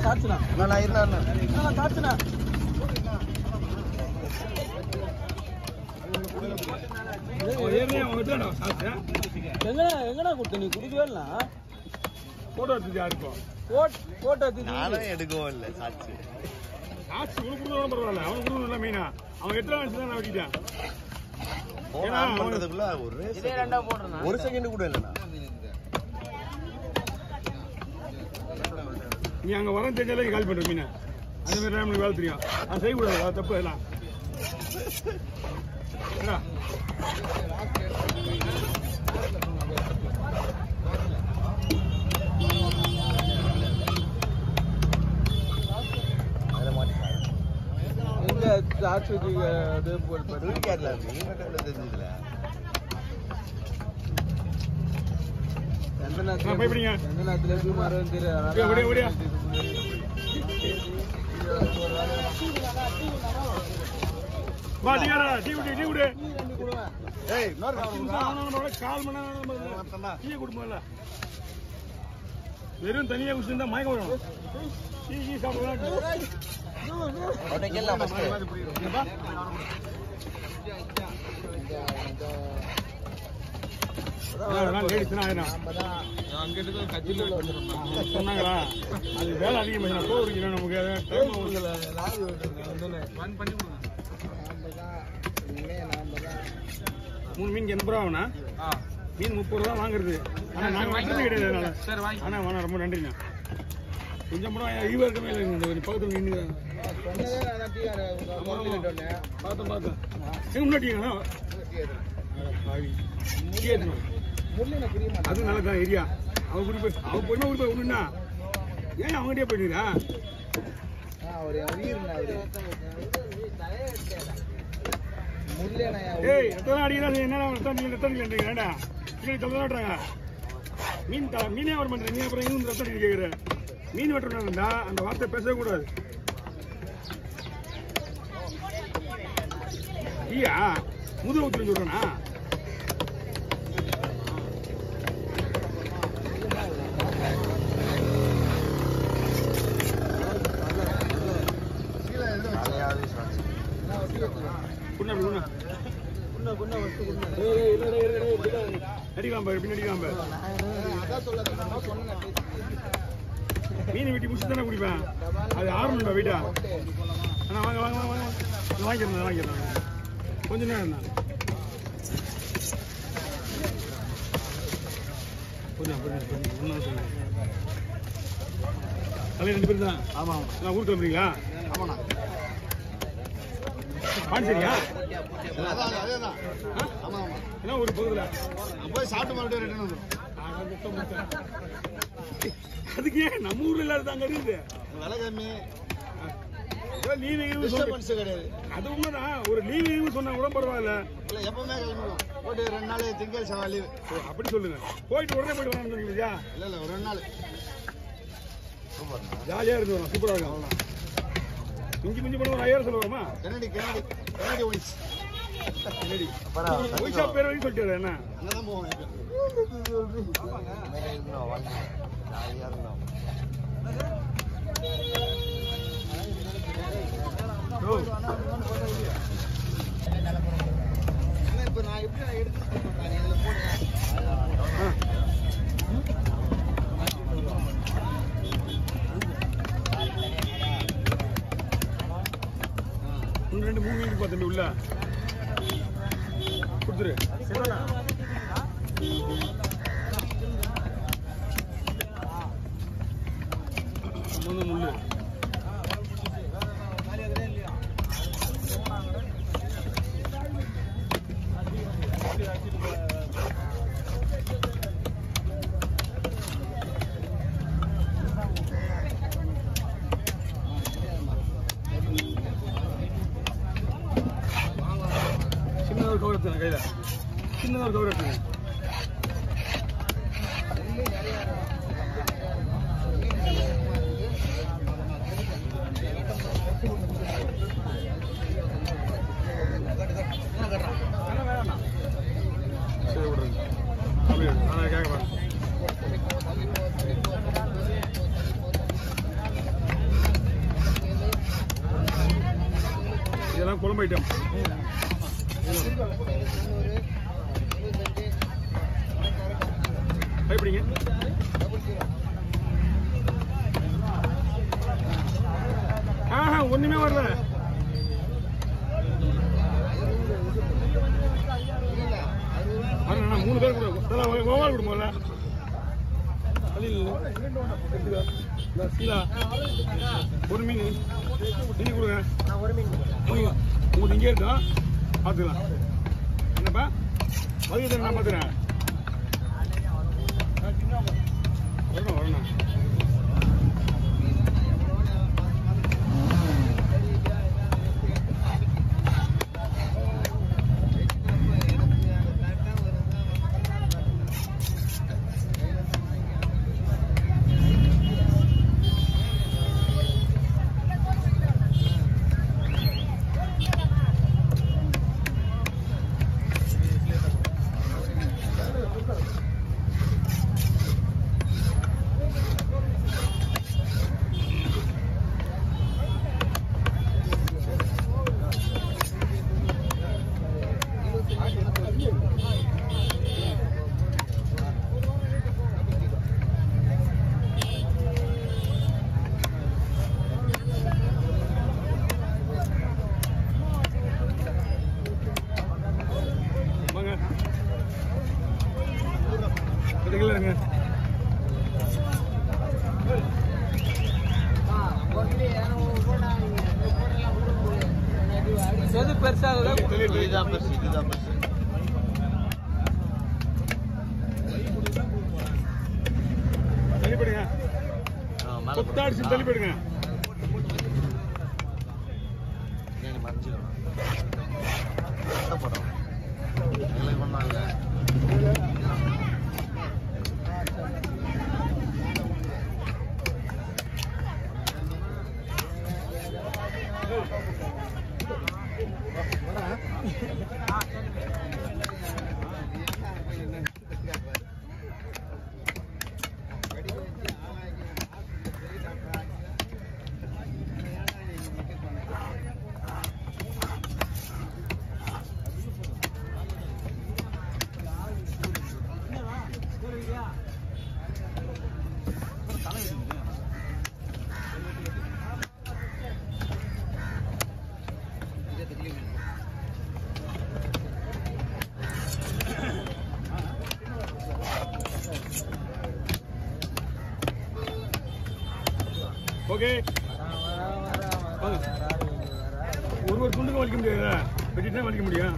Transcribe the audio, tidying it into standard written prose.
சாட்சினா நான் இருந்தா சாட்சினா எங்கடா கொடுத்த நீ குடிக்கவே இல்ல போட்டோ எடுத்து யாருக்கும் போட்டோ எடுத்து எடுக்கவும் இல்லை சாட்சி சாட்சி உனக்கு கொடுக்கணும் பரவாயில்ல அவனுக்கு கொடுக்கணும் மீனா அவன் 8 நிமிஷம் தான் நான் வச்சுட்டேன் ஒரு செகண்ட் கூட இல்லைண்ணா நீ அங்க வர தெரிஞ்சாலே கால் பண்ற மீனா அந்த மாதிரி நம்மளுக்கு வேலை தெரியும் அது செய்யக்கூடாது தப்பு எல்லாம் வெறும் தனியா குடிச்சிருந்தா மயக்கம் வரும் டீ சாப்பிடலாம் சொன்னாங்களா அது வேலை அதிகமாக கோவிக்கிறேன் நமக்கு 3 மீன் 80 ரூபா ஆகுனா மீன் 30 ரூபா வாங்குறது ஆனா நாங்க வாங்குறது கிடையாது ஆனா வேணா ரொம்ப நன்றிண்ணா கொஞ்சம் கூட ஈவா இருக்கமே இல்லை பக்கத்துல நின்று பார்த்தேன் முன்னாடிங்களா அது நல்லதான் ஏரியா அவன் குடி போய் அவன் பொண்ணு குடி போய் ஒண்ணுன்னா ஏன் அவங்ககிட்டயே போயிடுறா ஏய் எத்தனை அடிக்கிறாங்க என்னடா சொல்லுறாங்க மீனே வர மாட்டேன் நீ அப்புறம் இன்னும் ரத்தம் அடி கேட்குற மீன் வெட்டுறா அந்த வார்த்தை பேசவே கூடாது ஐயா முதுகு ஊத்துன்னு சொல்றேனா மீன் வெட்டி முடிச்சு தானே குடிப்பேன் அது 6 வீட்டா வாங்க வாங்க வாங்க வாங்கிக்கிறேன் கொஞ்ச நேரம் தான் தலைவர் 2 பேர் தான் ஆமா நான் ஊருக்கு வந்துறீங்களா ஆமாண்ணா பாண்டிச்சேரியா என்ன ஒரு பகுதியில் போய் சாப்பிட்டு மறுபடியும் ரிட்டர்ன் வந்துடும் அதுக்கு ஏன் நம்ம ஊர்ல இல்லாத அங்க இருக்குது விலை கம்மி கிடையாது அது உண்மைதான் ஒரு லீவு சொன்னா கூட பரவாயில்ல எப்பவுமே போட்டு 2 நாள் திங்கள் செவ்வாய் லீவு அப்படி சொல்லுங்க போயிட்டு உடனே போயிட்டு வரணும் இல்லையா இல்ல ஒரு 2 நாள் ஜாலியா இருந்து வரும் சூப்பரா இருக்கும் அவ்வளோ மிஞ்சி பண்ண ஒரு 5000 சொல்லுவோமா கன்னடி ஒய்ஷா பேர் வரைக்கும் சொல்லிட்டு என்ன அங்கதான் போவோம் இப்ப நான் எப்படி எடுத்து ரெண்டு 3 மீன் பார்த்தேன் உள்ள கொடுத்துரு முள்ளு கௌரவத்தை கையில சின்னதாக ஒரு கௌரவத்தை சரி விடுறேன் அப்படியே நான் கேட்க அதான் குழம்பு ஐட்டம். எப்படிங்க? ஒண்ணுமே வரல. வரணும் 3 பேர் கூட ஓவால் விடுமோல சீலா ஒரு மீன் மீன் கொடுங்க. உங்களுக்கு இங்கே இருக்கோம் பார்த்துக்கலாம். என்னப்பா மதியத்தை நான் பார்த்துக்கிறேன். வரணும் வரணும். எது பெருசாக இதுதான் பெருசு இதுதான் பெருசு. தள்ளிப்படுங்க தள்ளிப்படுங்க. ஓகே ஒரு துண்டுக்கு வலிக்க முடியாதா? வெட்டிட்டு தான் வலிக்க முடியும்.